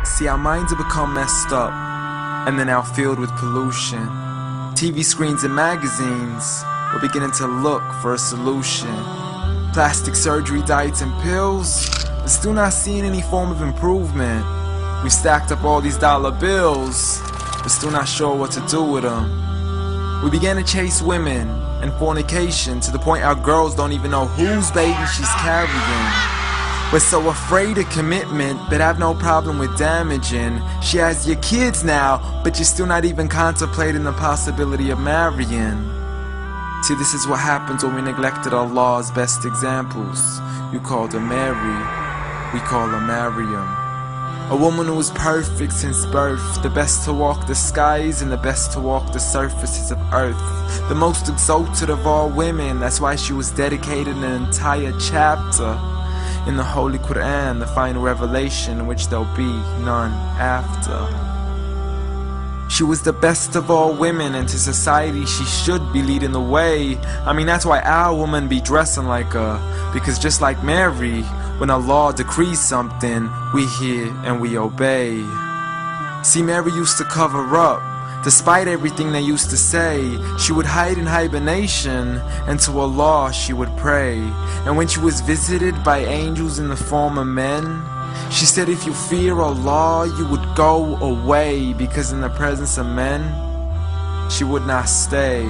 See, our minds have become messed up, and they're now filled with pollution. TV screens and magazines, we're beginning to look for a solution. Plastic surgery, diets and pills, but still not seeing any form of improvement. We've stacked up all these dollar bills, but still not sure what to do with them. We began to chase women and fornication to the point our girls don't even know whose baby she's carrying. We're so afraid of commitment, but have no problem with damaging. She has your kids now, but you're still not even contemplating the possibility of marrying. See, this is what happens when we neglected Allah's best examples. You called her Mary, we call her Maryam. A woman who was perfect since birth, the best to walk the skies and the best to walk the surfaces of earth. The most exalted of all women, that's why she was dedicated an entire chapter in the Holy Quran, the final revelation in which there'll be none after. She was the best of all women, and to society she should be leading the way. I mean, that's why our women be dressing like her, because just like Mary, when Allah decrees something, we hear and we obey. See, Mary used to cover up. Despite everything they used to say, she would hide in hibernation, and to Allah she would pray. And when she was visited by angels in the form of men, she said if you fear Allah, you would go away, because in the presence of men, she would not stay.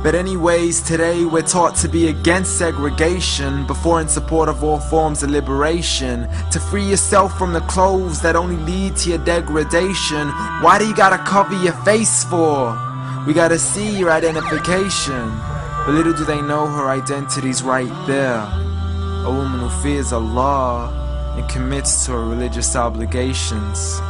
But anyways, today we're taught to be against segregation before in support of all forms of liberation. To free yourself from the clothes that only lead to your degradation. Why do you gotta cover your face for? We gotta see your identification. But little do they know her identity's right there. A woman who fears Allah and commits to her religious obligations.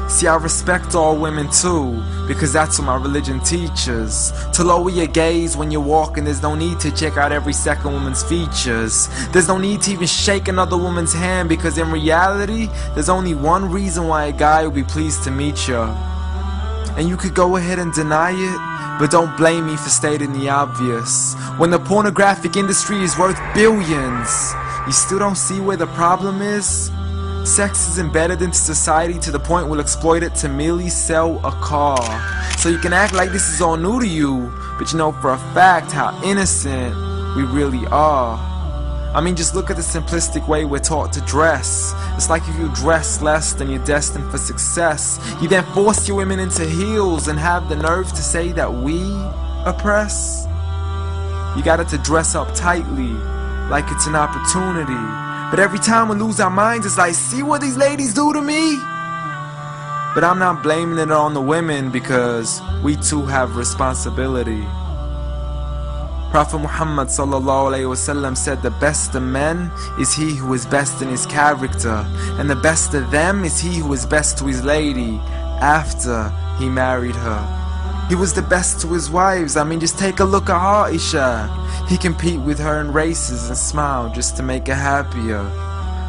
See, I respect all women too, because that's what my religion teaches. To lower your gaze when you're walking, there's no need to check out every second woman's features. There's no need to even shake another woman's hand, because in reality, there's only one reason why a guy would be pleased to meet you. And you could go ahead and deny it, but don't blame me for stating the obvious. When the pornographic industry is worth billions, you still don't see where the problem is? Sex is embedded into society to the point we'll exploit it to merely sell a car. So you can act like this is all new to you, but you know for a fact how innocent we really are. I mean, just look at the simplistic way we're taught to dress. It's like if you dress less, then you're destined for success. You then force your women into heels and have the nerve to say that we oppress. You got it to dress up tightly, like it's an opportunity. But every time we lose our minds, it's like, see what these ladies do to me? But I'm not blaming it on the women, because we too have responsibility. Prophet Muhammad ﷺ said the best of men is he who is best in his character, and the best of them is he who is best to his lady after he married her. He was the best to his wives. I mean, just take a look at Aisha. He compete with her in races and smile just to make her happier.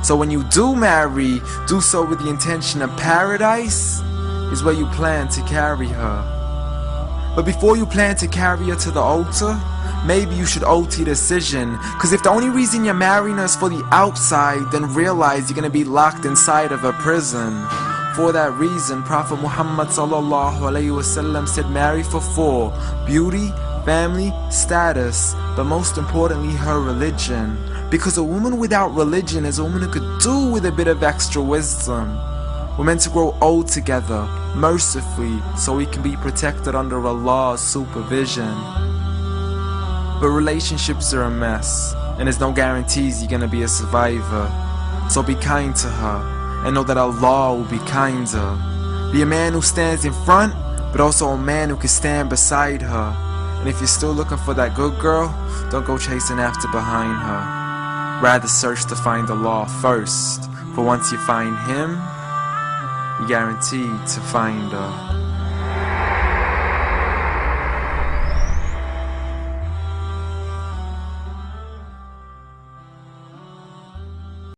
So when you do marry, do so with the intention of paradise is where you plan to carry her. But before you plan to carry her to the altar, maybe you should alter your decision. Cause if the only reason you're marrying her is for the outside, then realize you're gonna be locked inside of a prison. For that reason, Prophet Muhammad ﷺ said marry for 4: beauty, family, status, but most importantly her religion. Because a woman without religion is a woman who could do with a bit of extra wisdom. We're meant to grow old together, mercifully, so we can be protected under Allah's supervision. But relationships are a mess, and there's no guarantees you're gonna be a survivor. So be kind to her, and know that Allah will be kinder. Be a man who stands in front, but also a man who can stand beside her. And if you're still looking for that good girl, don't go chasing after behind her. Rather search to find Allah first, for once you find Him, you're guaranteed to find her.